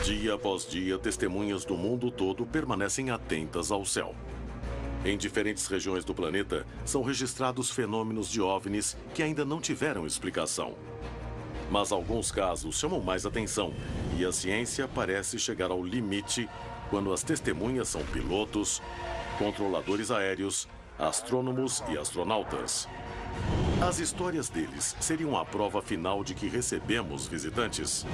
Dia após dia, testemunhas do mundo todo permanecem atentas ao céu. Em diferentes regiões do planeta, são registrados fenômenos de OVNIs que ainda não tiveram explicação. Mas alguns casos chamam mais atenção e a ciência parece chegar ao limite quando as testemunhas são pilotos, controladores aéreos, astrônomos e astronautas. As histórias deles seriam a prova final de que recebemos visitantes?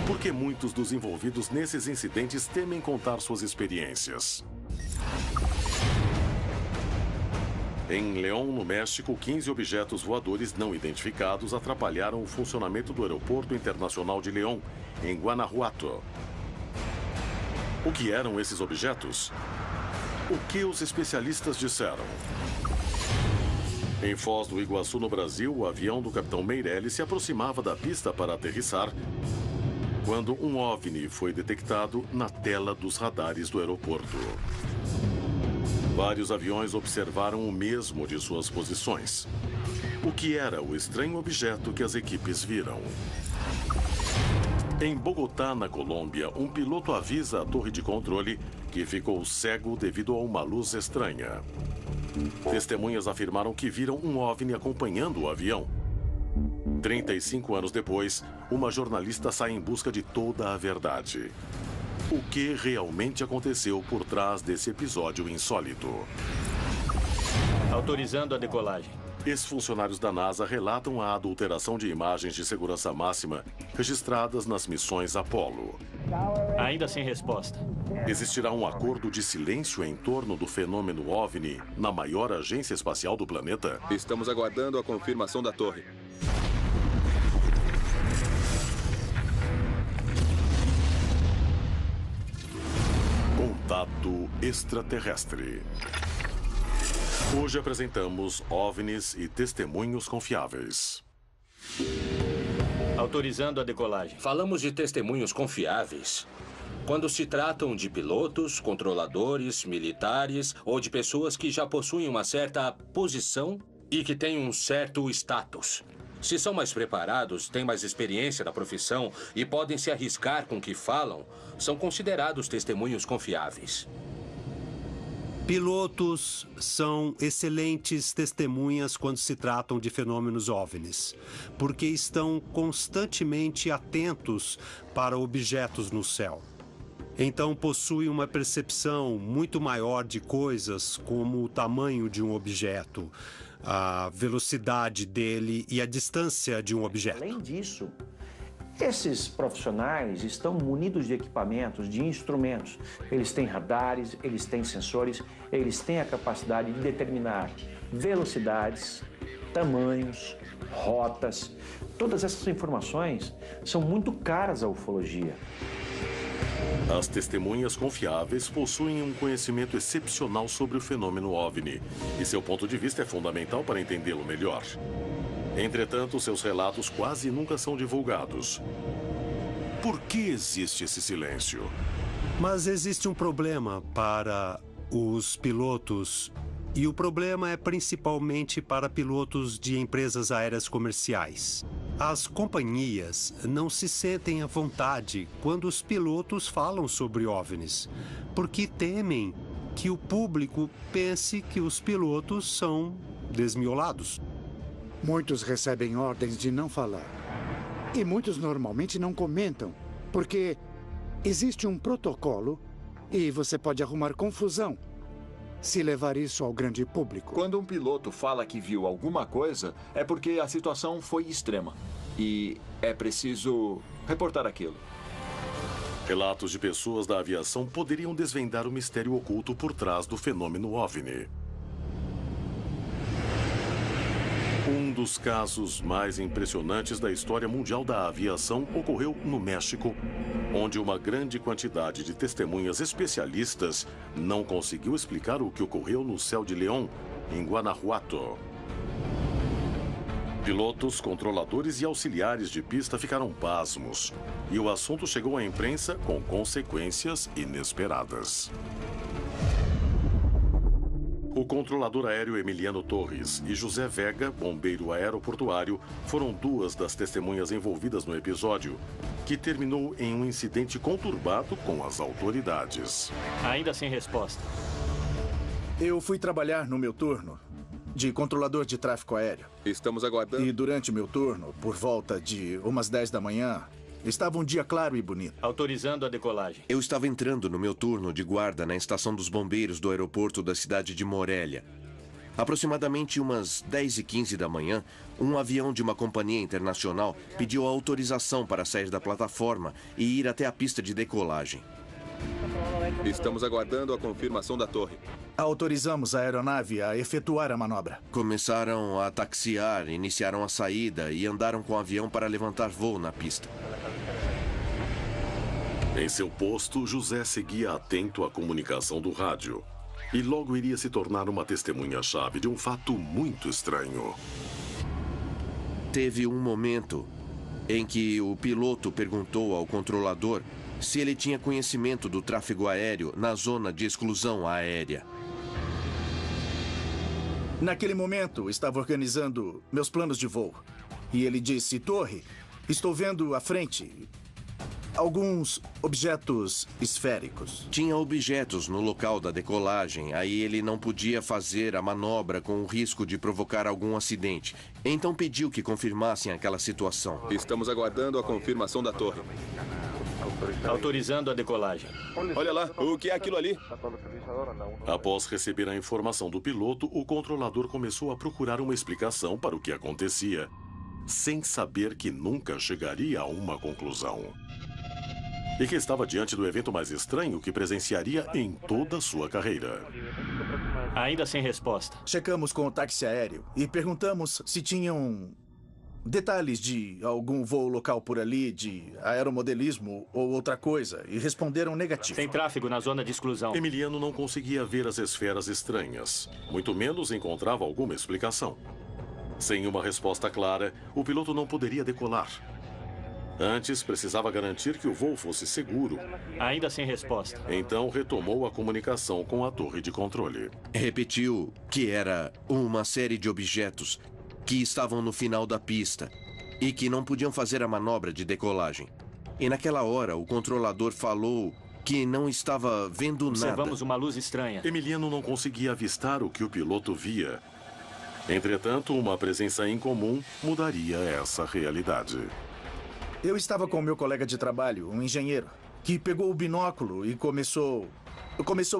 Porque muitos dos envolvidos nesses incidentes temem contar suas experiências. Em León, no México, 15 objetos voadores não identificados atrapalharam o funcionamento do Aeroporto Internacional de León, em Guanajuato. O que eram esses objetos? O que os especialistas disseram? Em Foz do Iguaçu, no Brasil, o avião do capitão Meirelles se aproximava da pista para aterrissar quando um OVNI foi detectado na tela dos radares do aeroporto. Vários aviões observaram o mesmo de suas posições. O que era o estranho objeto que as equipes viram? Em Bogotá, na Colômbia, um piloto avisa a torre de controle que ficou cego devido a uma luz estranha. Testemunhas afirmaram que viram um OVNI acompanhando o avião. 35 anos depois, uma jornalista sai em busca de toda a verdade. O que realmente aconteceu por trás desse episódio insólito? Autorizando a decolagem. Ex-funcionários da NASA relatam a adulteração de imagens de segurança máxima registradas nas missões Apollo. Ainda sem resposta. Existirá um acordo de silêncio em torno do fenômeno OVNI na maior agência espacial do planeta? Estamos aguardando a confirmação da torre. Contato extraterrestre. Hoje apresentamos OVNIs e testemunhos confiáveis. Autorizando a decolagem. Falamos de testemunhos confiáveis quando se tratam de pilotos, controladores, militares ou de pessoas que já possuem uma certa posição e que têm um certo status. Se são mais preparados, têm mais experiência na profissão e podem se arriscar com o que falam, são considerados testemunhos confiáveis. Pilotos são excelentes testemunhas quando se tratam de fenômenos OVNIs, porque estão constantemente atentos para objetos no céu. Então possuem uma percepção muito maior de coisas, como o tamanho de um objeto, a velocidade dele e a distância de um objeto. Além disso, esses profissionais estão munidos de equipamentos, de instrumentos. Eles têm radares, eles têm sensores, eles têm a capacidade de determinar velocidades, tamanhos, rotas. Todas essas informações são muito caras à ufologia. As testemunhas confiáveis possuem um conhecimento excepcional sobre o fenômeno OVNI, e seu ponto de vista é fundamental para entendê-lo melhor. Entretanto, seus relatos quase nunca são divulgados. Por que existe esse silêncio? Mas existe um problema para os pilotos, e o problema é principalmente para pilotos de empresas aéreas comerciais. As companhias não se sentem à vontade quando os pilotos falam sobre OVNIs, porque temem que o público pense que os pilotos são desmiolados. Muitos recebem ordens de não falar. E muitos normalmente não comentam, porque existe um protocolo e você pode arrumar confusão se levar isso ao grande público. Quando um piloto fala que viu alguma coisa, é porque a situação foi extrema. E é preciso reportar aquilo. Relatos de pessoas da aviação poderiam desvendar o mistério oculto por trás do fenômeno OVNI. Um dos casos mais impressionantes da história mundial da aviação ocorreu no México, onde uma grande quantidade de testemunhas especialistas não conseguiu explicar o que ocorreu no céu de León, em Guanajuato. Pilotos, controladores e auxiliares de pista ficaram pasmos, e o assunto chegou à imprensa com consequências inesperadas. O controlador aéreo Emiliano Torres e José Vega, bombeiro aeroportuário, foram duas das testemunhas envolvidas no episódio, que terminou em um incidente conturbado com as autoridades. Ainda sem resposta. Eu fui trabalhar no meu turno de controlador de tráfego aéreo. Estamos aguardando. E durante meu turno, por volta de umas 10 da manhã, estava um dia claro e bonito. Autorizando a decolagem. Eu estava entrando no meu turno de guarda na estação dos bombeiros do aeroporto da cidade de Morelia. Aproximadamente umas 10h15 da manhã, um avião de uma companhia internacional pediu autorização para sair da plataforma e ir até a pista de decolagem. Estamos aguardando a confirmação da torre. Autorizamos a aeronave a efetuar a manobra. Começaram a taxiar, iniciaram a saída e andaram com o avião para levantar voo na pista. Em seu posto, José seguia atento à comunicação do rádio. E logo iria se tornar uma testemunha-chave de um fato muito estranho. Teve um momento em que o piloto perguntou ao controlador se ele tinha conhecimento do tráfego aéreo na zona de exclusão aérea. Naquele momento, estava organizando meus planos de voo. E ele disse: Torre, estou vendo à frente alguns objetos esféricos. Tinha objetos no local da decolagem, aí ele não podia fazer a manobra com o risco de provocar algum acidente. Então pediu que confirmassem aquela situação. Estamos aguardando a confirmação da torre. Autorizando a decolagem. Olha lá, o que é aquilo ali? Após receber a informação do piloto, o controlador começou a procurar uma explicação para o que acontecia, sem saber que nunca chegaria a uma conclusão. E que estava diante do evento mais estranho que presenciaria em toda a sua carreira. Ainda sem resposta. Checamos com o táxi aéreo e perguntamos se tinham detalhes de algum voo local por ali, de aeromodelismo ou outra coisa, e responderam negativo. Tem tráfego na zona de exclusão. Emiliano não conseguia ver as esferas estranhas, muito menos encontrava alguma explicação. Sem uma resposta clara, o piloto não poderia decolar. Antes, precisava garantir que o voo fosse seguro. Ainda sem resposta. Então, retomou a comunicação com a torre de controle. Repetiu que era uma série de objetos que estavam no final da pista e que não podiam fazer a manobra de decolagem. E naquela hora, o controlador falou que não estava vendo nada. Observamos uma luz estranha. Emiliano não conseguia avistar o que o piloto via. Entretanto, uma presença incomum mudaria essa realidade. Eu estava com o meu colega de trabalho, um engenheiro, que pegou o binóculo e começou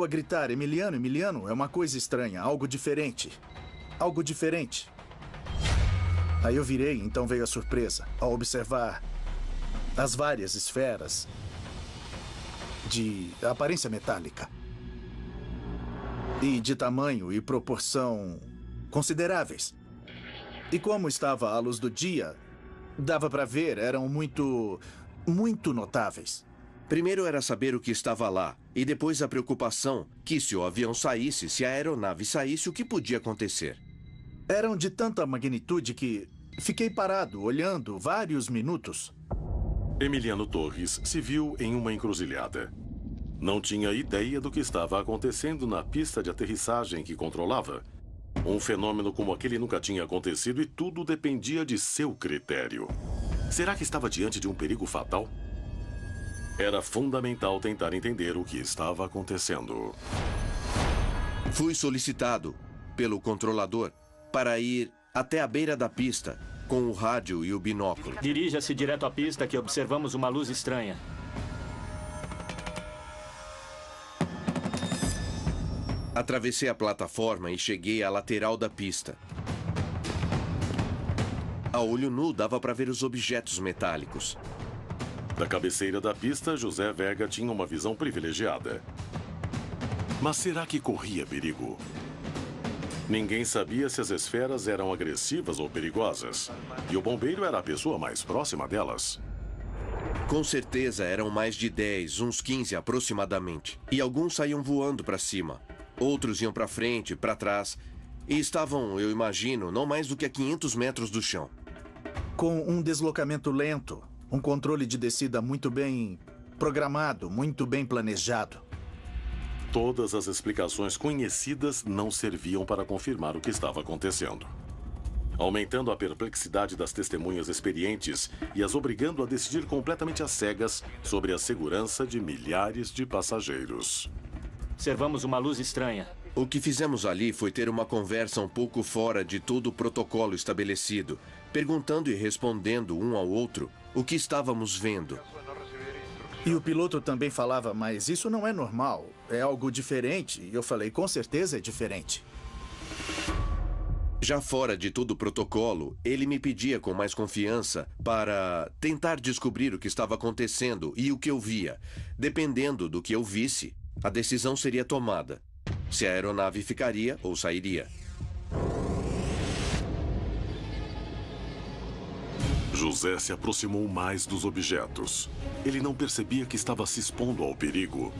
a gritar: Emiliano, Emiliano, é uma coisa estranha, algo diferente. Algo diferente. Aí eu virei, então veio a surpresa, ao observar as várias esferas de aparência metálica. E de tamanho e proporção consideráveis. E como estava à luz do dia, dava para ver, eram muito notáveis. Primeiro era saber o que estava lá, e depois a preocupação que se o avião saísse, se a aeronave saísse, o que podia acontecer. Eram de tanta magnitude que fiquei parado, olhando vários minutos. Emiliano Torres se viu em uma encruzilhada. Não tinha ideia do que estava acontecendo na pista de aterrissagem que controlava. Um fenômeno como aquele nunca tinha acontecido e tudo dependia de seu critério. Será que estava diante de um perigo fatal? Era fundamental tentar entender o que estava acontecendo. Fui solicitado pelo controlador para ir até a beira da pista com o rádio e o binóculo. Dirija-se direto à pista que observamos uma luz estranha. Atravessei a plataforma e cheguei à lateral da pista. A olho nu dava para ver os objetos metálicos. Da cabeceira da pista, José Vega tinha uma visão privilegiada. Mas será que corria perigo? Ninguém sabia se as esferas eram agressivas ou perigosas. E o bombeiro era a pessoa mais próxima delas. Com certeza eram mais de 10, uns 15 aproximadamente. E alguns saíam voando para cima. Outros iam para frente, para trás. E estavam, eu imagino, não mais do que a 500 metros do chão. Com um deslocamento lento, um controle de descida muito bem programado, muito bem planejado. Todas as explicações conhecidas não serviam para confirmar o que estava acontecendo, aumentando a perplexidade das testemunhas experientes e as obrigando a decidir completamente às cegas sobre a segurança de milhares de passageiros. Observamos uma luz estranha. O que fizemos ali foi ter uma conversa um pouco fora de todo o protocolo estabelecido, perguntando e respondendo um ao outro o que estávamos vendo. E o piloto também falava, mas isso não é normal, é algo diferente. E eu falei, com certeza é diferente. Já fora de todo o protocolo, ele me pedia com mais confiança para tentar descobrir o que estava acontecendo e o que eu via. Dependendo do que eu visse, a decisão seria tomada. Se a aeronave ficaria ou sairia. José se aproximou mais dos objetos. Ele não percebia que estava se expondo ao perigo.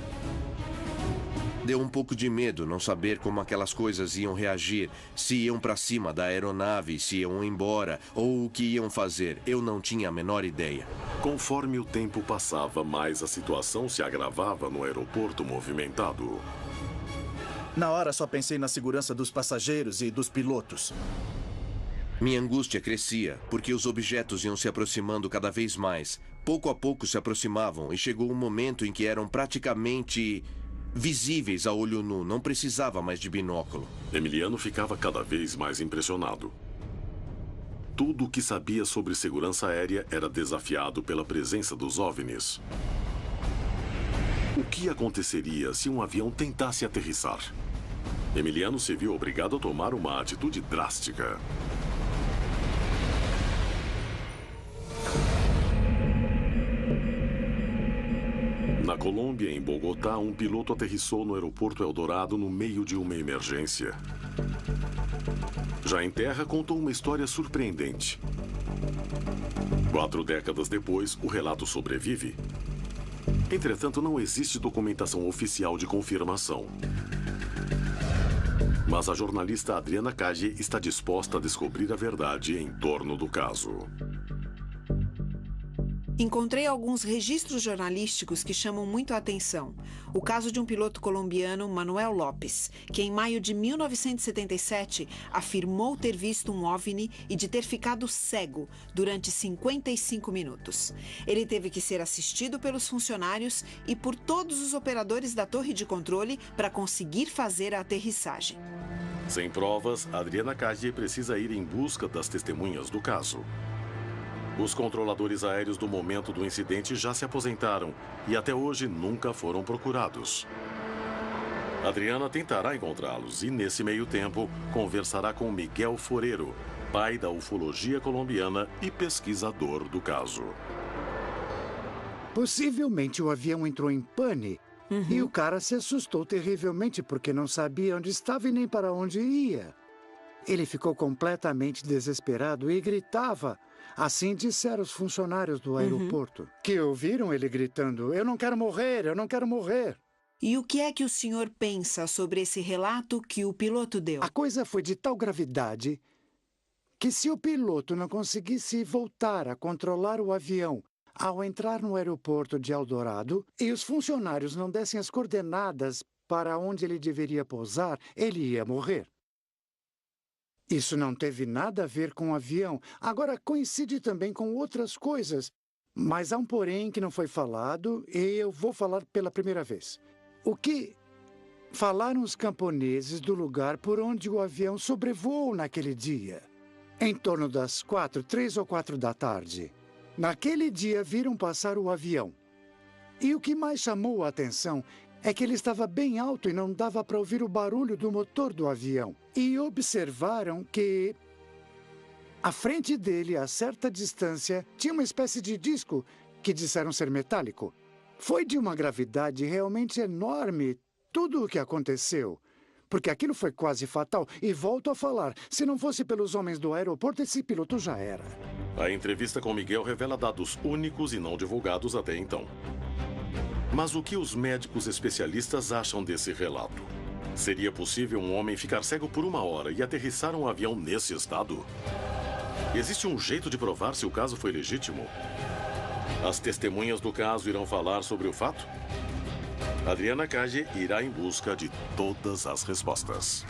Deu um pouco de medo não saber como aquelas coisas iam reagir, se iam para cima da aeronave, se iam embora ou o que iam fazer. Eu não tinha a menor ideia. Conforme o tempo passava, mais a situação se agravava no aeroporto movimentado. Na hora só pensei na segurança dos passageiros e dos pilotos. Minha angústia crescia, porque os objetos iam se aproximando cada vez mais. Pouco a pouco se aproximavam e chegou um momento em que eram praticamente visíveis a olho nu. Não precisava mais de binóculo. Emiliano ficava cada vez mais impressionado. Tudo o que sabia sobre segurança aérea era desafiado pela presença dos OVNIs. O que aconteceria se um avião tentasse aterrissar? Emiliano se viu obrigado a tomar uma atitude drástica. Na Colômbia, em Bogotá, um piloto aterrissou no aeroporto Eldorado no meio de uma emergência. Já em terra, contou uma história surpreendente. 4 décadas depois, o relato sobrevive. Entretanto, não existe documentação oficial de confirmação. Mas a jornalista Adriana Caggi está disposta a descobrir a verdade em torno do caso. Encontrei alguns registros jornalísticos que chamam muito a atenção. O caso de um piloto colombiano, Manuel Lopes, que em maio de 1977 afirmou ter visto um OVNI e de ter ficado cego durante 55 minutos. Ele teve que ser assistido pelos funcionários e por todos os operadores da torre de controle para conseguir fazer a aterrissagem. Sem provas, Adriana Caggi precisa ir em busca das testemunhas do caso. Os controladores aéreos do momento do incidente já se aposentaram e até hoje nunca foram procurados. Adriana tentará encontrá-los e, nesse meio tempo, conversará com Miguel Forero, pai da ufologia colombiana e pesquisador do caso. Possivelmente o avião entrou em pane e o cara se assustou terrivelmente porque não sabia onde estava e nem para onde ia. Ele ficou completamente desesperado e gritava. Assim disseram os funcionários do aeroporto, que ouviram ele gritando, "Eu não quero morrer, eu não quero morrer." E o que é que o senhor pensa sobre esse relato que o piloto deu? A coisa foi de tal gravidade que se o piloto não conseguisse voltar a controlar o avião ao entrar no aeroporto de Eldorado e os funcionários não dessem as coordenadas para onde ele deveria pousar, ele ia morrer. Isso não teve nada a ver com o avião. Agora, coincide também com outras coisas. Mas há um porém que não foi falado e eu vou falar pela primeira vez. O que falaram os camponeses do lugar por onde o avião sobrevoou naquele dia? Em torno das 3 ou 4 da tarde. Naquele dia viram passar o avião. E o que mais chamou a atenção é que ele estava bem alto e não dava para ouvir o barulho do motor do avião. E observaram que, à frente dele, a certa distância, tinha uma espécie de disco que disseram ser metálico. Foi de uma gravidade realmente enorme tudo o que aconteceu, porque aquilo foi quase fatal. E volto a falar, se não fosse pelos homens do aeroporto, esse piloto já era. A entrevista com Miguel revela dados únicos e não divulgados até então. Mas o que os médicos especialistas acham desse relato? Seria possível um homem ficar cego por 1 hora e aterrissar um avião nesse estado? Existe um jeito de provar se o caso foi legítimo? As testemunhas do caso irão falar sobre o fato? Adriana Cage irá em busca de todas as respostas.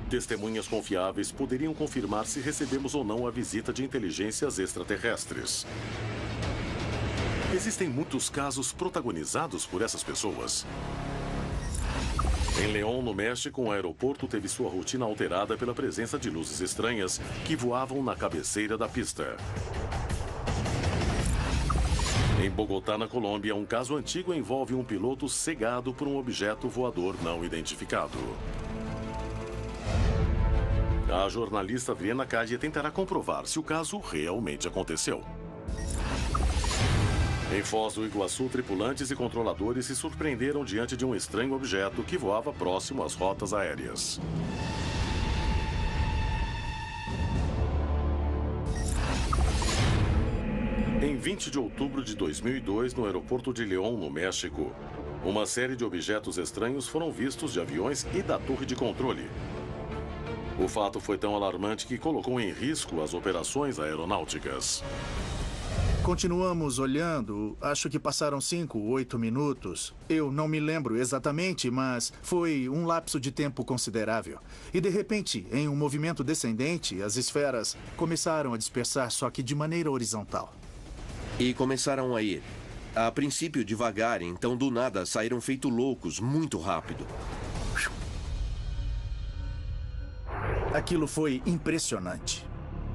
Testemunhas confiáveis poderiam confirmar se recebemos ou não a visita de inteligências extraterrestres. Existem muitos casos protagonizados por essas pessoas. Em León, no México, um aeroporto teve sua rotina alterada pela presença de luzes estranhas que voavam na cabeceira da pista. Em Bogotá, na Colômbia, um caso antigo envolve um piloto cegado por um objeto voador não identificado. A jornalista Adriana Cage tentará comprovar se o caso realmente aconteceu. Em Foz do Iguaçu, tripulantes e controladores se surpreenderam diante de um estranho objeto que voava próximo às rotas aéreas. Em 20 de outubro de 2002, no aeroporto de León, no México, uma série de objetos estranhos foram vistos de aviões e da torre de controle. O fato foi tão alarmante que colocou em risco as operações aeronáuticas. Continuamos olhando, acho que passaram 5 ou 8 minutos. Eu não me lembro exatamente, mas foi um lapso de tempo considerável. E de repente, em um movimento descendente, as esferas começaram a dispersar, só que de maneira horizontal. E começaram a ir. A princípio devagar, então do nada saíram feito loucos, muito rápido. Aquilo foi impressionante.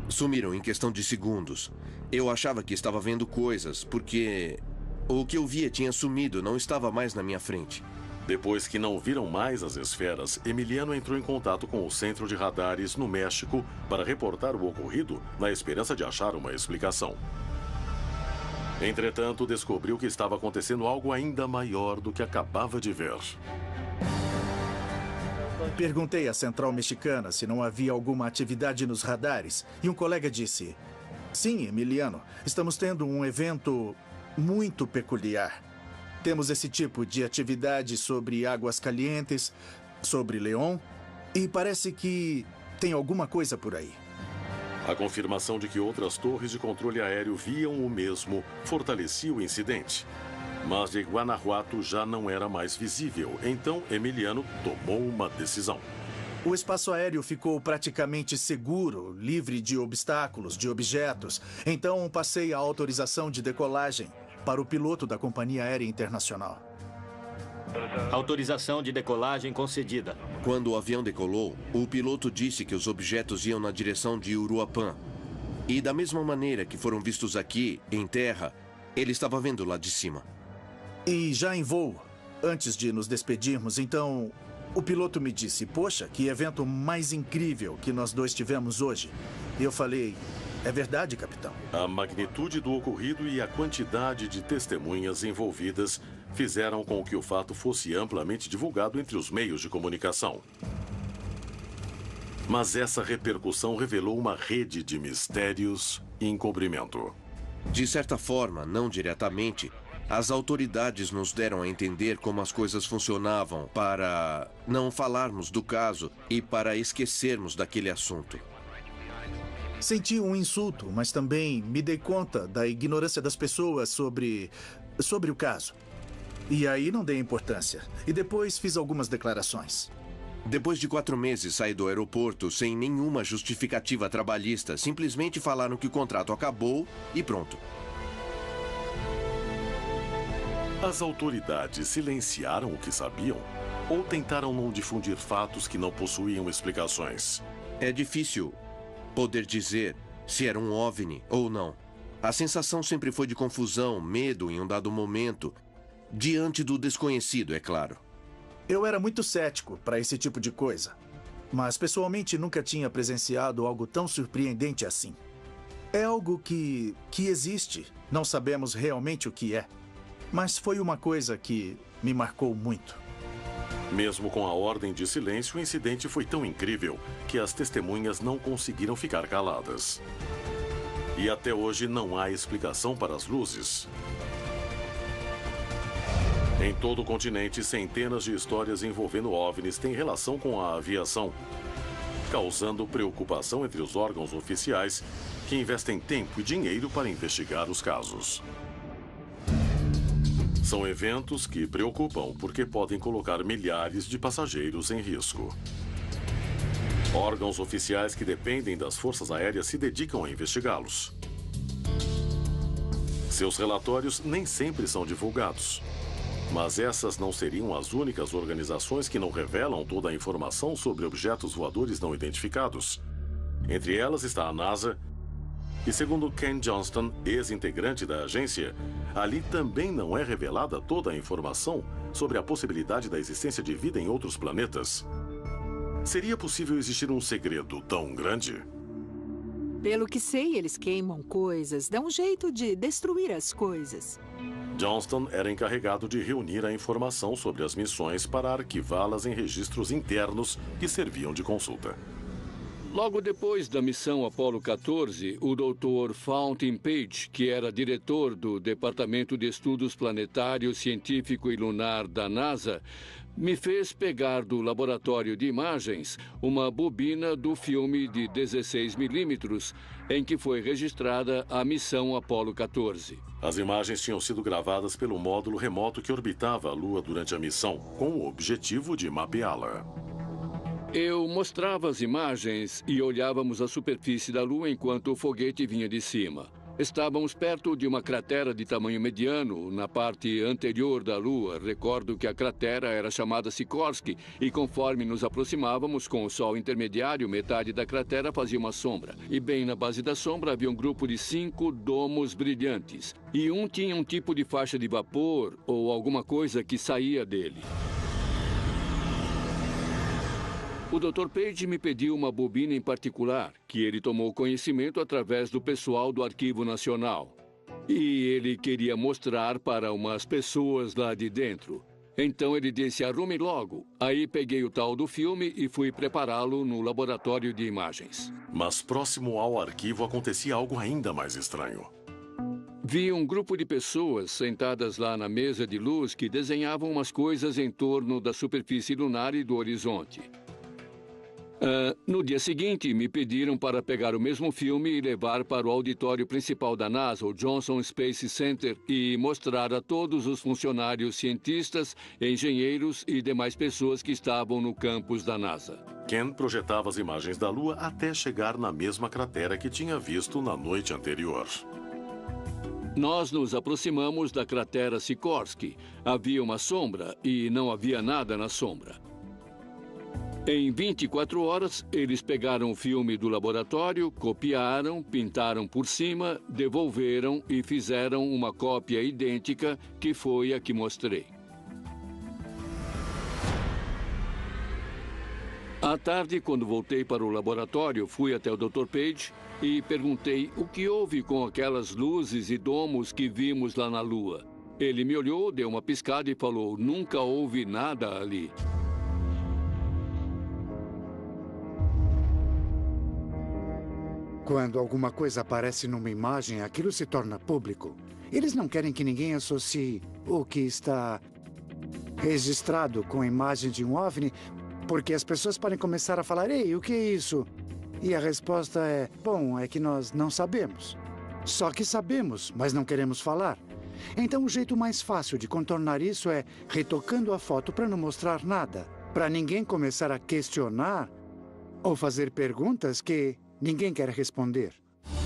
Sumiram em questão de segundos. Eu achava que estava vendo coisas, porque o que eu via tinha sumido, não estava mais na minha frente. Depois que não viram mais as esferas, Emiliano entrou em contato com o Centro de Radares no México para reportar o ocorrido, na esperança de achar uma explicação. Entretanto, descobriu que estava acontecendo algo ainda maior do que acabava de ver. Perguntei à central mexicana se não havia alguma atividade nos radares e um colega disse: "Sim, Emiliano, estamos tendo um evento muito peculiar. Temos esse tipo de atividade sobre Águas Calientes, sobre León, e parece que tem alguma coisa por aí." A confirmação de que outras torres de controle aéreo viam o mesmo fortalecia o incidente. Mas de Guanajuato já não era mais visível, então Emiliano tomou uma decisão. O espaço aéreo ficou praticamente seguro, livre de obstáculos, de objetos. Então passei a autorização de decolagem para o piloto da Companhia Aérea Internacional. Autorização de decolagem concedida. Quando o avião decolou, o piloto disse que os objetos iam na direção de Uruapan. E da mesma maneira que foram vistos aqui, em terra, ele estava vendo lá de cima. E já em voo, antes de nos despedirmos, então, o piloto me disse: "Poxa, que evento mais incrível que nós dois tivemos hoje." E eu falei: "É verdade, capitão." A magnitude do ocorrido e a quantidade de testemunhas envolvidas fizeram com que o fato fosse amplamente divulgado entre os meios de comunicação. Mas essa repercussão revelou uma rede de mistérios e encobrimento. De certa forma, não diretamente, as autoridades nos deram a entender como as coisas funcionavam para não falarmos do caso e para esquecermos daquele assunto. Senti um insulto, mas também me dei conta da ignorância das pessoas sobre o caso. E aí não dei importância. E depois fiz algumas declarações. Depois de 4 meses saí do aeroporto sem nenhuma justificativa trabalhista. Simplesmente falaram que o contrato acabou e pronto. As autoridades silenciaram o que sabiam ou tentaram não difundir fatos que não possuíam explicações? É difícil poder dizer se era um OVNI ou não. A sensação sempre foi de confusão, medo em um dado momento, diante do desconhecido, é claro. Eu era muito cético para esse tipo de coisa, mas pessoalmente nunca tinha presenciado algo tão surpreendente assim. É algo que existe, não sabemos realmente o que é, mas foi uma coisa que me marcou muito. Mesmo com a ordem de silêncio, o incidente foi tão incrível que as testemunhas não conseguiram ficar caladas. E até hoje não há explicação para as luzes. Em todo o continente, centenas de histórias envolvendo OVNIs têm relação com a aviação, causando preocupação entre os órgãos oficiais que investem tempo e dinheiro para investigar os casos. São eventos que preocupam porque podem colocar milhares de passageiros em risco. Órgãos oficiais que dependem das forças aéreas se dedicam a investigá-los. Seus relatórios nem sempre são divulgados. Mas essas não seriam as únicas organizações que não revelam toda a informação sobre objetos voadores não identificados. Entre elas está a NASA. E segundo Ken Johnston, ex-integrante da agência, ali também não é revelada toda a informação sobre a possibilidade da existência de vida em outros planetas. Seria possível existir um segredo tão grande? Pelo que sei, eles queimam coisas, dão um jeito de destruir as coisas. Johnston era encarregado de reunir a informação sobre as missões para arquivá-las em registros internos que serviam de consulta. Logo depois da missão Apollo 14, o Dr. Fountain Page, que era diretor do Departamento de Estudos Planetário, Científico e Lunar da NASA, me fez pegar do laboratório de imagens uma bobina do filme de 16 milímetros em que foi registrada a missão Apollo 14. As imagens tinham sido gravadas pelo módulo remoto que orbitava a Lua durante a missão, com o objetivo de mapeá-la. Eu mostrava as imagens e olhávamos a superfície da Lua enquanto o foguete vinha de cima. Estávamos perto de uma cratera de tamanho mediano, na parte anterior da Lua. Recordo que a cratera era chamada Sikorsky, e conforme nos aproximávamos com o Sol intermediário, metade da cratera fazia uma sombra. E bem na base da sombra havia um grupo de 5 domos brilhantes. E um tinha um tipo de faixa de vapor ou alguma coisa que saía dele. O Dr. Page me pediu uma bobina em particular, que ele tomou conhecimento através do pessoal do Arquivo Nacional. E ele queria mostrar para umas pessoas lá de dentro. Então ele disse, arrume logo. Aí peguei o tal do filme e fui prepará-lo no laboratório de imagens. Mas próximo ao arquivo acontecia algo ainda mais estranho. Vi um grupo de pessoas sentadas lá na mesa de luz que desenhavam umas coisas em torno da superfície lunar e do horizonte. No dia seguinte, me pediram para pegar o mesmo filme e levar para o auditório principal da NASA, o Johnson Space Center, e mostrar a todos os funcionários, cientistas, engenheiros e demais pessoas que estavam no campus da NASA. Ken projetava as imagens da Lua até chegar na mesma cratera que tinha visto na noite anterior. Nós nos aproximamos da cratera Sikorsky. Havia uma sombra e não havia nada na sombra. Em 24 horas, eles pegaram o filme do laboratório, copiaram, pintaram por cima, devolveram e fizeram uma cópia idêntica, que foi a que mostrei. À tarde, quando voltei para o laboratório, fui até o Dr. Page e perguntei o que houve com aquelas luzes e domos que vimos lá na Lua. Ele me olhou, deu uma piscada e falou, nunca houve nada ali. Quando alguma coisa aparece numa imagem, aquilo se torna público. Eles não querem que ninguém associe o que está registrado com a imagem de um OVNI, porque as pessoas podem começar a falar, ei, o que é isso? E a resposta é, bom, é que nós não sabemos. Só que sabemos, mas não queremos falar. Então o jeito mais fácil de contornar isso é retocando a foto para não mostrar nada, para ninguém começar a questionar ou fazer perguntas que ninguém quer responder.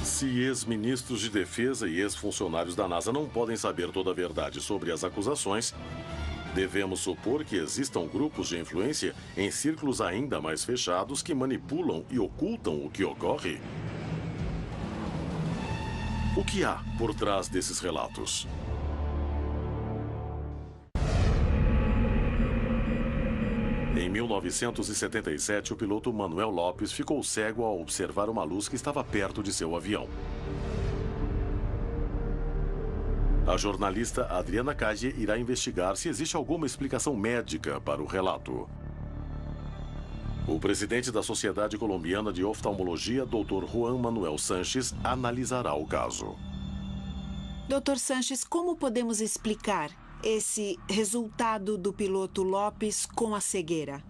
Se ex-ministros de defesa e ex-funcionários da NASA não podem saber toda a verdade sobre as acusações, devemos supor que existam grupos de influência em círculos ainda mais fechados que manipulam e ocultam o que ocorre? O que há por trás desses relatos? Em 1977, o piloto Manuel Lopes ficou cego ao observar uma luz que estava perto de seu avião. A jornalista Adriana Cage irá investigar se existe alguma explicação médica para o relato. O presidente da Sociedade Colombiana de Oftalmologia, Dr. Juan Manuel Sanches, analisará o caso. Dr. Sanches, como podemos explicar esse resultado do piloto Lopes com a cegueira?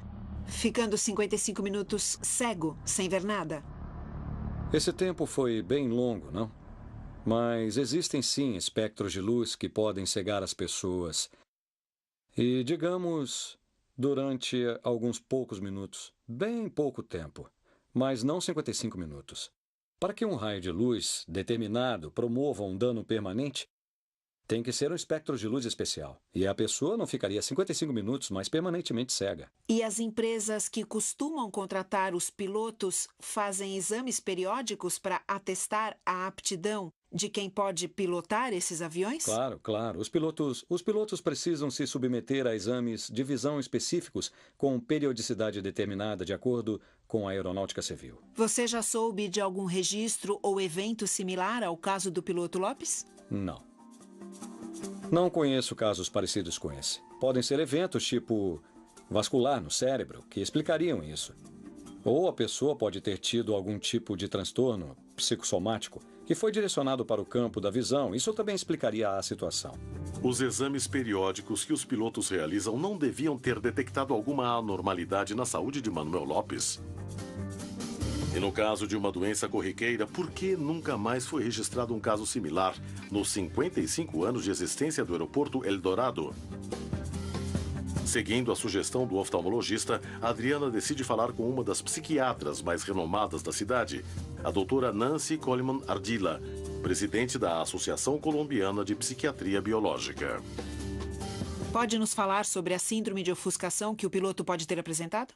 Ficando 55 minutos cego, sem ver nada? Esse tempo foi bem longo, não? Mas existem sim espectros de luz que podem cegar as pessoas. E, digamos, durante alguns poucos minutos, bem pouco tempo, mas não 55 minutos. Para que um raio de luz determinado promova um dano permanente, tem que ser um espectro de luz especial. E a pessoa não ficaria 55 minutos, mas permanentemente cega. E as empresas que costumam contratar os pilotos fazem exames periódicos para atestar a aptidão de quem pode pilotar esses aviões? Claro, claro. Os pilotos precisam se submeter a exames de visão específicos com periodicidade determinada de acordo com a aeronáutica civil. Você já soube de algum registro ou evento similar ao caso do piloto Lopes? Não. Não conheço casos parecidos com esse. Podem ser eventos tipo vascular no cérebro que explicariam isso. Ou a pessoa pode ter tido algum tipo de transtorno psicossomático que foi direcionado para o campo da visão. Isso também explicaria a situação. Os exames periódicos que os pilotos realizam não deviam ter detectado alguma anormalidade na saúde de Manuel Lopes. E no caso de uma doença corriqueira, por que nunca mais foi registrado um caso similar nos 55 anos de existência do aeroporto Eldorado? Seguindo a sugestão do oftalmologista, Adriana decide falar com uma das psiquiatras mais renomadas da cidade, a doutora Nancy Coleman Ardila, presidente da Associação Colombiana de Psiquiatria Biológica. Pode nos falar sobre a síndrome de ofuscação que o piloto pode ter apresentado?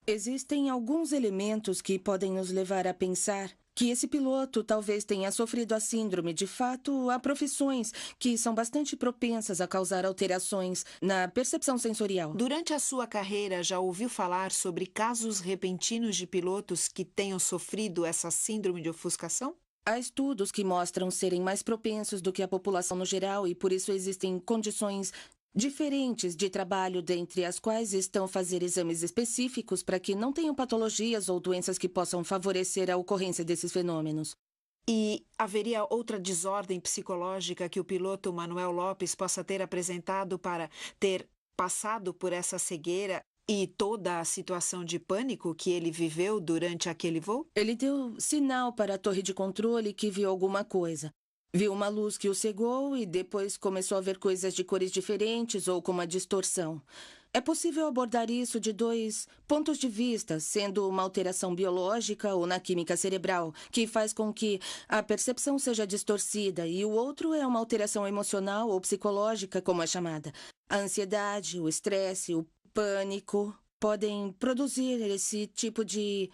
Existem alguns elementos que podem nos levar a pensar que esse piloto talvez tenha sofrido a síndrome. De fato, há profissões que são bastante propensas a causar alterações na percepção sensorial. Durante a sua carreira, já ouviu falar sobre casos repentinos de pilotos que tenham sofrido essa síndrome de ofuscação? Há estudos que mostram serem mais propensos do que a população no geral e, por isso, existem condições diferentes de trabalho, dentre as quais estão fazer exames específicos para que não tenham patologias ou doenças que possam favorecer a ocorrência desses fenômenos. E haveria outra desordem psicológica que o piloto Manuel Lopes possa ter apresentado para ter passado por essa cegueira e toda a situação de pânico que ele viveu durante aquele voo? Ele deu sinal para a torre de controle que viu alguma coisa. Viu uma luz que o cegou e depois começou a ver coisas de cores diferentes ou com uma distorção. É possível abordar isso de 2 pontos de vista, sendo uma alteração biológica ou na química cerebral, que faz com que a percepção seja distorcida, e o outro é uma alteração emocional ou psicológica, como é chamada. A ansiedade, o estresse, o pânico podem produzir esse tipo de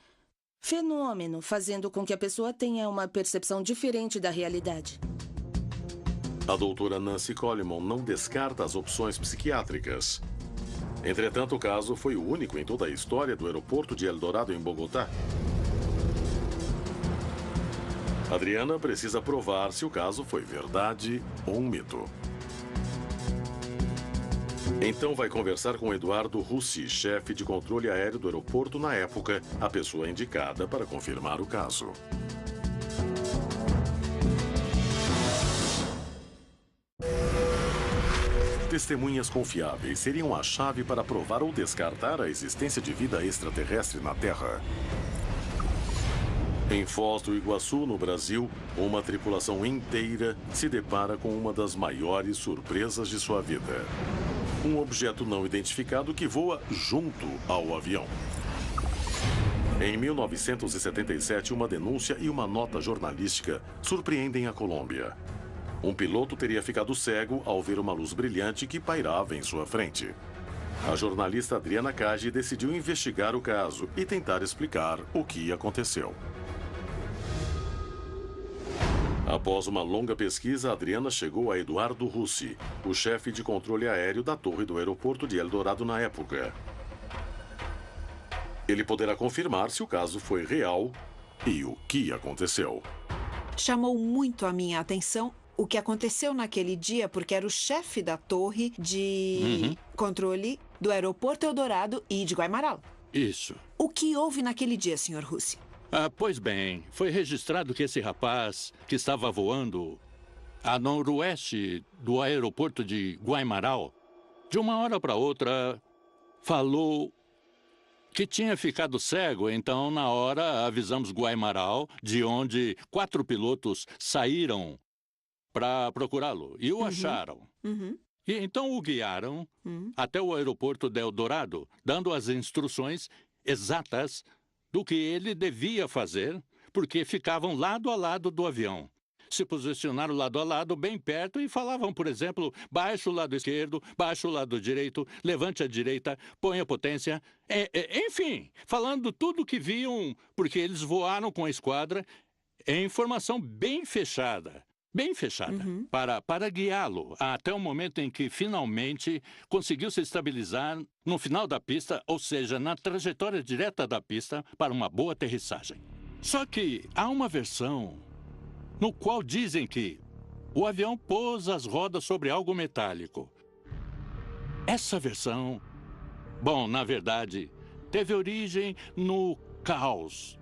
fenômeno, fazendo com que a pessoa tenha uma percepção diferente da realidade. A doutora Nancy Coleman não descarta as opções psiquiátricas. Entretanto, o caso foi o único em toda a história do aeroporto de Eldorado, em Bogotá. Adriana precisa provar se o caso foi verdade ou um mito. Então vai conversar com Eduardo Russi, chefe de controle aéreo do aeroporto na época, a pessoa indicada para confirmar o caso. Testemunhas confiáveis seriam a chave para provar ou descartar a existência de vida extraterrestre na Terra. Em Foz do Iguaçu, no Brasil, uma tripulação inteira se depara com uma das maiores surpresas de sua vida. Um objeto não identificado que voa junto ao avião. Em 1977, uma denúncia e uma nota jornalística surpreendem a Colômbia. Um piloto teria ficado cego ao ver uma luz brilhante que pairava em sua frente. A jornalista Adriana Cage decidiu investigar o caso e tentar explicar o que aconteceu. Após uma longa pesquisa, Adriana chegou a Eduardo Russi, o chefe de controle aéreo da torre do aeroporto de Eldorado na época. Ele poderá confirmar se o caso foi real e o que aconteceu. Chamou muito a minha atenção o que aconteceu naquele dia, porque era o chefe da torre de controle do aeroporto Eldorado e de Guaymaral. Isso. O que houve naquele dia, Sr. Russi? Pois bem, foi registrado que esse rapaz que estava voando a noroeste do aeroporto de Guaymaral, de uma hora para outra, falou que tinha ficado cego, então, na hora, avisamos Guaimaral, de onde 4 pilotos saíram para procurá-lo. E o acharam. E então o guiaram até o aeroporto de Eldorado, dando as instruções exatas do que ele devia fazer, porque ficavam lado a lado do avião. Se posicionaram lado a lado, bem perto, e falavam, por exemplo, baixe o lado esquerdo, baixe o lado direito, levante a direita, ponha potência. Enfim, falando tudo o que viam, porque eles voaram com a esquadra, em informação bem fechada. Bem fechada, para guiá-lo até o momento em que, finalmente, conseguiu se estabilizar no final da pista, ou seja, na trajetória direta da pista, para uma boa aterrissagem. Só que há uma versão no qual dizem que o avião pôs as rodas sobre algo metálico. Essa versão, bom, na verdade, teve origem no caos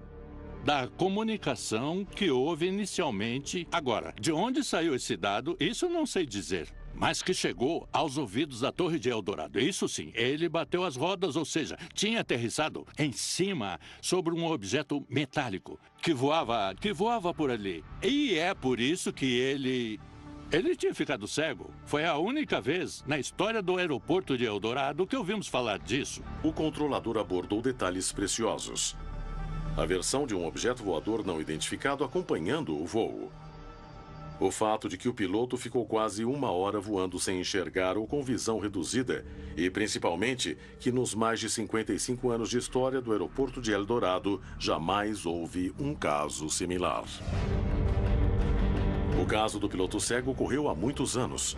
da comunicação que houve inicialmente. Agora, de onde saiu esse dado, isso não sei dizer. Mas que chegou aos ouvidos da Torre de Eldorado. Isso sim, ele bateu as rodas, ou seja, tinha aterrissado em cima sobre um objeto metálico que voava por ali. E é por isso que ele tinha ficado cego. Foi a única vez na história do aeroporto de Eldorado que ouvimos falar disso. O controlador abordou detalhes preciosos. A versão de um objeto voador não identificado acompanhando o voo. O fato de que o piloto ficou quase 1 hora voando sem enxergar ou com visão reduzida. E, principalmente, que nos mais de 55 anos de história do aeroporto de Eldorado, jamais houve um caso similar. O caso do piloto cego ocorreu há muitos anos.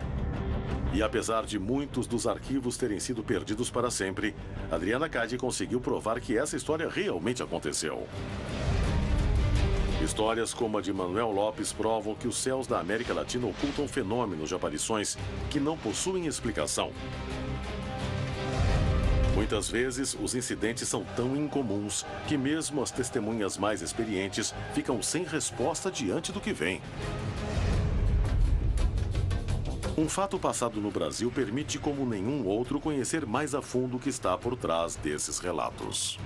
E apesar de muitos dos arquivos terem sido perdidos para sempre, Adriana Cady conseguiu provar que essa história realmente aconteceu. Histórias como a de Manuel Lopes provam que os céus da América Latina ocultam fenômenos de aparições que não possuem explicação. Muitas vezes, os incidentes são tão incomuns que mesmo as testemunhas mais experientes ficam sem resposta diante do que vem. Um fato passado no Brasil permite, como nenhum outro, conhecer mais a fundo o que está por trás desses relatos.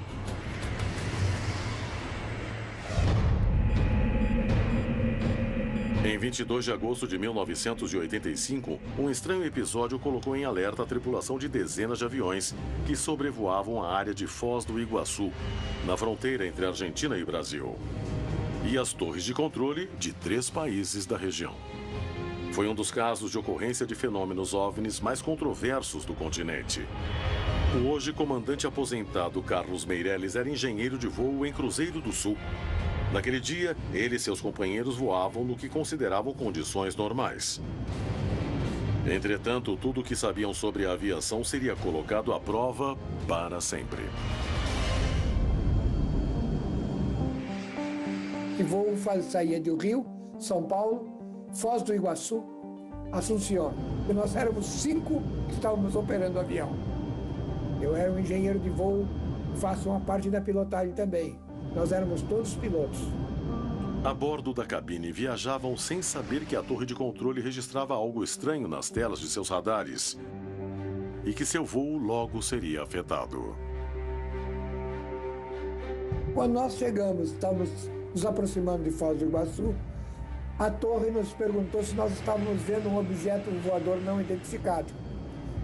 Em 22 de agosto de 1985, um estranho episódio colocou em alerta a tripulação de dezenas de aviões que sobrevoavam a área de Foz do Iguaçu, na fronteira entre Argentina e Brasil, e as torres de controle de 3 países da região. Foi um dos casos de ocorrência de fenômenos OVNIs mais controversos do continente. O hoje comandante aposentado Carlos Meirelles era engenheiro de voo em Cruzeiro do Sul. Naquele dia, ele e seus companheiros voavam no que consideravam condições normais. Entretanto, tudo o que sabiam sobre a aviação seria colocado à prova para sempre. O voo saía do Rio, São Paulo, Foz do Iguaçu, Assunção. E nós éramos 5 que estávamos operando o avião. Eu era um engenheiro de voo, faço uma parte da pilotagem também. Nós éramos todos pilotos. A bordo da cabine viajavam sem saber que a torre de controle registrava algo estranho nas telas de seus radares e que seu voo logo seria afetado. Quando nós chegamos, estávamos nos aproximando de Foz do Iguaçu, a torre nos perguntou se nós estávamos vendo um objeto voador não identificado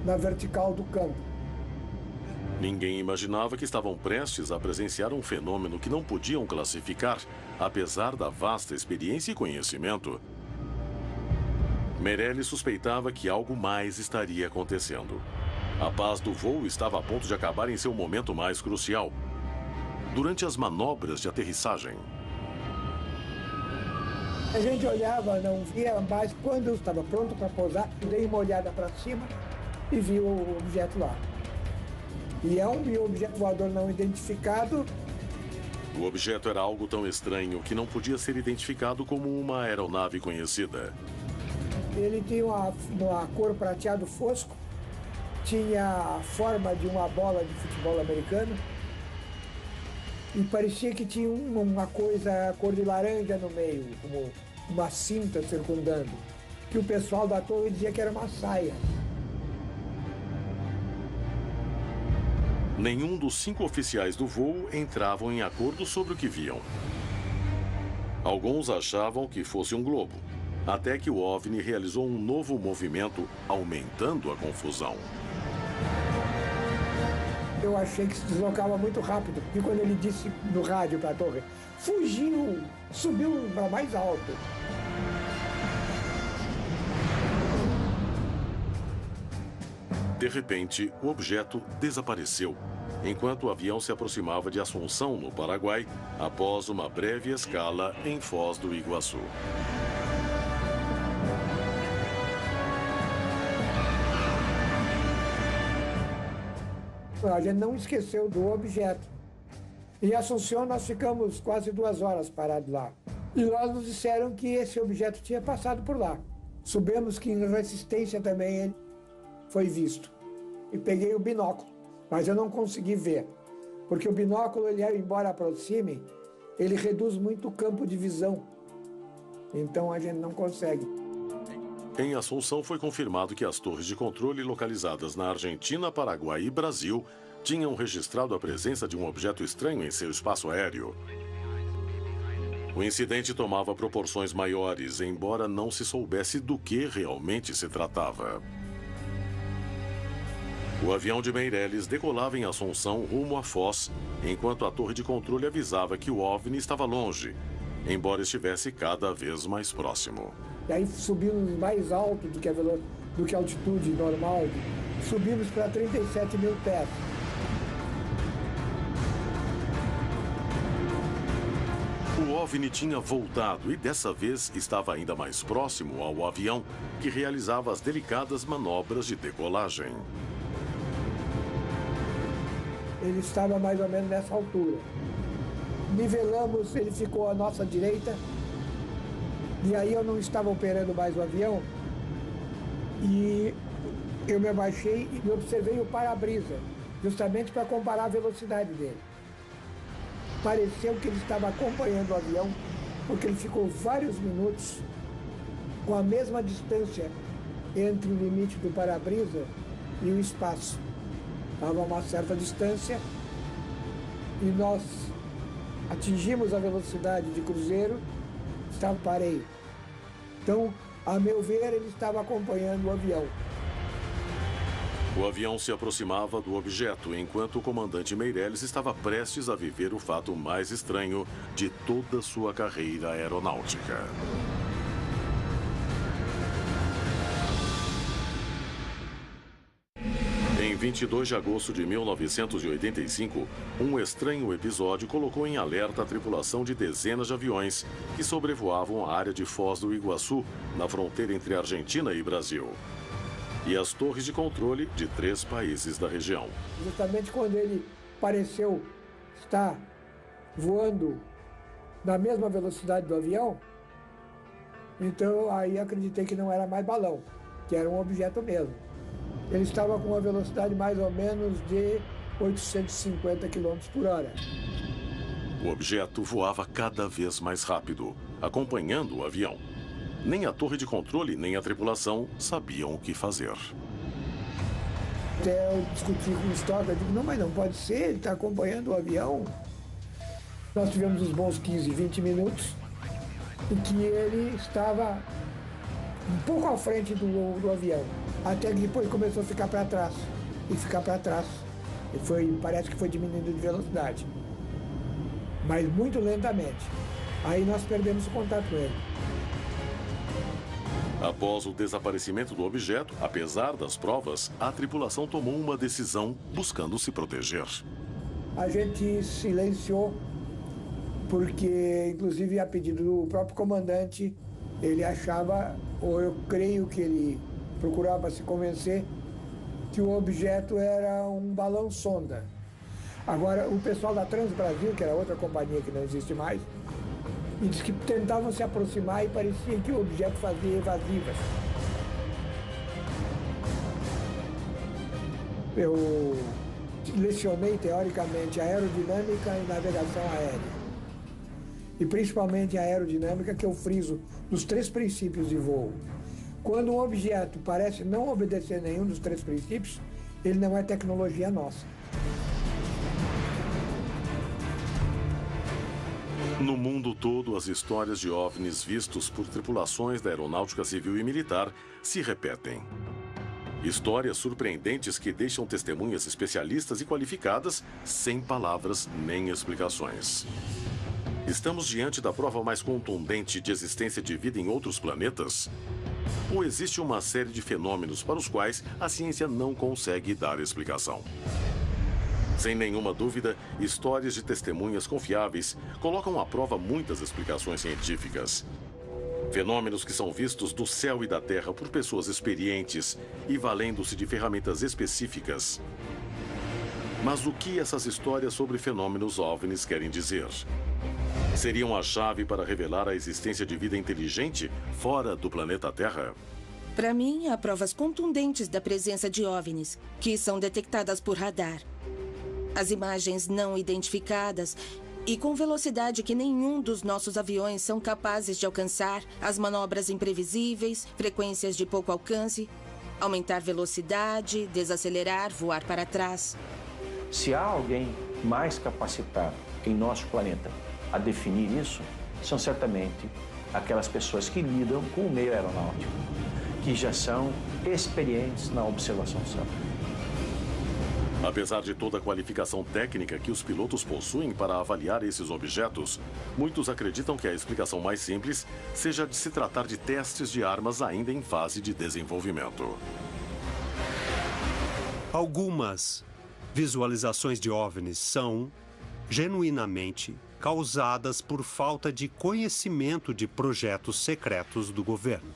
na vertical do campo. Ninguém imaginava que estavam prestes a presenciar um fenômeno que não podiam classificar, apesar da vasta experiência e conhecimento. Meirelles suspeitava que algo mais estaria acontecendo. A paz do voo estava a ponto de acabar em seu momento mais crucial, durante as manobras de aterrissagem. A gente olhava, não via, mas quando eu estava pronto para pousar, dei uma olhada para cima e vi o objeto lá. E é um objeto voador não identificado. O objeto era algo tão estranho que não podia ser identificado como uma aeronave conhecida. Ele tinha uma cor prateado fosco, tinha a forma de uma bola de futebol americano e parecia que tinha uma coisa cor de laranja no meio, como uma cinta circundando, que o pessoal da torre dizia que era uma saia. Nenhum dos 5 oficiais do voo entravam em acordo sobre o que viam. Alguns achavam que fosse um globo, até que o OVNI realizou um novo movimento, aumentando a confusão. Eu achei que se deslocava muito rápido. E quando ele disse no rádio para a torre, fugiu, subiu para mais alto. De repente, o objeto desapareceu, enquanto o avião se aproximava de Assunção, no Paraguai, após uma breve escala em Foz do Iguaçu. A gente não esqueceu do objeto. Em Assunção, nós ficamos quase 2 horas parados lá. E lá nos disseram que esse objeto tinha passado por lá. Soubemos que em Resistência também ele foi visto. E peguei o binóculo, mas eu não consegui ver. Porque o binóculo, ele, embora aproxime, ele reduz muito o campo de visão. Então a gente não consegue. Em Assunção foi confirmado que as torres de controle localizadas na Argentina, Paraguai e Brasil tinham registrado a presença de um objeto estranho em seu espaço aéreo. O incidente tomava proporções maiores, embora não se soubesse do que realmente se tratava. O avião de Meirelles decolava em Assunção rumo a Foz, enquanto a torre de controle avisava que o OVNI estava longe, embora estivesse cada vez mais próximo. E aí subimos mais alto do que a altitude normal, subimos para 37 mil pés. O OVNI tinha voltado e dessa vez estava ainda mais próximo ao avião, que realizava as delicadas manobras de decolagem. Ele estava mais ou menos nessa altura. Nivelamos, ele ficou à nossa direita. E aí eu não estava operando mais o avião. E eu me abaixei e observei o para-brisa, justamente para comparar a velocidade dele. Pareceu que ele estava acompanhando o avião, porque ele ficou vários minutos com a mesma distância entre o limite do para-brisa e o espaço. Estava a uma certa distância e nós atingimos a velocidade de cruzeiro, parei. Então, a meu ver, ele estava acompanhando o avião. O avião se aproximava do objeto, enquanto o comandante Meirelles estava prestes a viver o fato mais estranho de toda sua carreira aeronáutica. Em 22 de agosto de 1985, um estranho episódio colocou em alerta a tripulação de dezenas de aviões que sobrevoavam a área de Foz do Iguaçu, na fronteira entre Argentina e Brasil, e as torres de controle de 3 países da região. Justamente quando ele pareceu estar voando na mesma velocidade do avião, então aí acreditei que não era mais balão, que era um objeto mesmo. Ele estava com uma velocidade mais ou menos de 850 km por hora. O objeto voava cada vez mais rápido, acompanhando o avião. Nem a torre de controle, nem a tripulação sabiam o que fazer. Até eu discuti com o Stock, eu digo, não, mas não pode ser, ele está acompanhando o avião. Nós tivemos uns bons 15, 20 minutos em que ele estava um pouco à frente do avião. Até que depois começou a ficar para trás. E ficar para trás. E parece que foi diminuindo de velocidade. Mas muito lentamente. Aí nós perdemos o contato com ele. Após o desaparecimento do objeto, apesar das provas, a tripulação tomou uma decisão buscando se proteger. A gente silenciou, porque, inclusive, a pedido do próprio comandante, ele achava, ou eu creio que ele procurava se convencer, que o objeto era um balão sonda. Agora, o pessoal da Transbrasil, que era outra companhia que não existe mais, me disse que tentavam se aproximar e parecia que o objeto fazia evasivas. Eu lecionei, teoricamente, aerodinâmica e navegação aérea. E principalmente a aerodinâmica, que eu friso nos 3 princípios de voo. Quando um objeto parece não obedecer nenhum dos 3 princípios, ele não é tecnologia nossa. No mundo todo, as histórias de OVNIs vistos por tripulações da aeronáutica civil e militar se repetem. Histórias surpreendentes que deixam testemunhas especialistas e qualificadas sem palavras nem explicações. Estamos diante da prova mais contundente de existência de vida em outros planetas? Ou existe uma série de fenômenos para os quais a ciência não consegue dar explicação? Sem nenhuma dúvida, histórias de testemunhas confiáveis colocam à prova muitas explicações científicas. Fenômenos que são vistos do céu e da terra por pessoas experientes e valendo-se de ferramentas específicas. Mas o que essas histórias sobre fenômenos OVNIs querem dizer? Seriam a chave para revelar a existência de vida inteligente fora do planeta Terra? Para mim, há provas contundentes da presença de OVNIs, que são detectadas por radar. As imagens não identificadas e com velocidade que nenhum dos nossos aviões são capazes de alcançar, as manobras imprevisíveis, frequências de pouco alcance, aumentar velocidade, desacelerar, voar para trás. Se há alguém mais capacitado em nosso planeta a definir isso, são certamente aquelas pessoas que lidam com o meio aeronáutico, que já são experientes na observação do céu. Apesar de toda a qualificação técnica que os pilotos possuem para avaliar esses objetos, muitos acreditam que a explicação mais simples seja de se tratar de testes de armas ainda em fase de desenvolvimento. Algumas visualizações de OVNIs são, genuinamente, causadas por falta de conhecimento de projetos secretos do governo.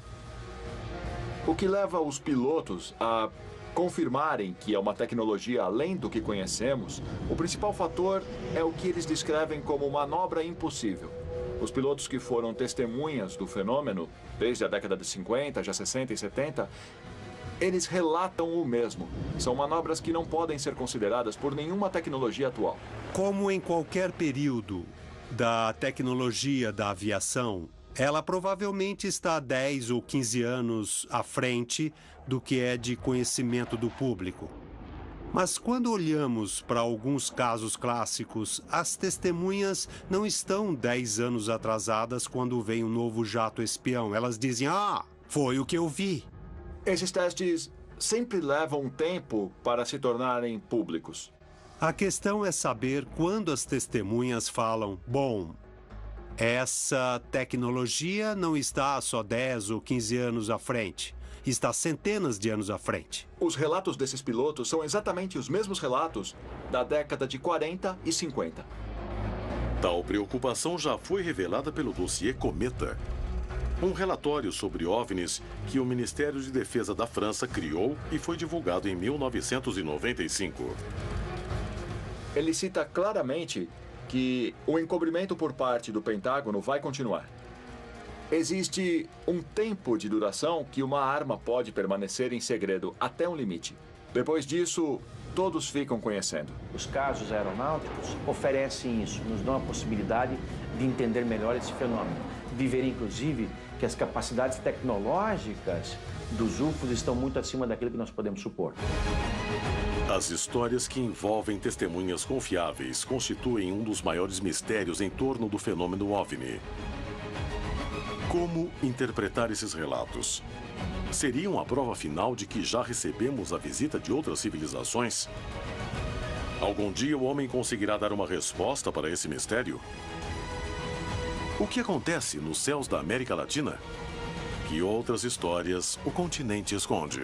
O que leva os pilotos a confirmarem que é uma tecnologia além do que conhecemos, o principal fator é o que eles descrevem como manobra impossível. Os pilotos que foram testemunhas do fenômeno, desde a década de 50, já 60 e 70, eles relatam o mesmo. São manobras que não podem ser consideradas por nenhuma tecnologia atual. Como em qualquer período da tecnologia da aviação, ela provavelmente está 10 ou 15 anos à frente do que é de conhecimento do público. Mas quando olhamos para alguns casos clássicos, as testemunhas não estão 10 anos atrasadas quando vem um novo jato espião. Elas dizem, foi o que eu vi. Esses testes sempre levam um tempo para se tornarem públicos. A questão é saber quando as testemunhas falam, bom, essa tecnologia não está só 10 ou 15 anos à frente. Está centenas de anos à frente. Os relatos desses pilotos são exatamente os mesmos relatos da década de 40 e 50. Tal preocupação já foi revelada pelo dossiê Cometa, um relatório sobre OVNIs que o Ministério de Defesa da França criou e foi divulgado em 1995. Ele cita claramente que o encobrimento por parte do Pentágono vai continuar. Existe um tempo de duração que uma arma pode permanecer em segredo até um limite. Depois disso, todos ficam conhecendo. Os casos aeronáuticos oferecem isso, nos dão a possibilidade de entender melhor esse fenômeno. De ver, inclusive, que as capacidades tecnológicas dos UFOs estão muito acima daquilo que nós podemos supor. As histórias que envolvem testemunhas confiáveis constituem um dos maiores mistérios em torno do fenômeno OVNI. Como interpretar esses relatos? Seriam a prova final de que já recebemos a visita de outras civilizações? Algum dia o homem conseguirá dar uma resposta para esse mistério? O que acontece nos céus da América Latina? Que outras histórias o continente esconde?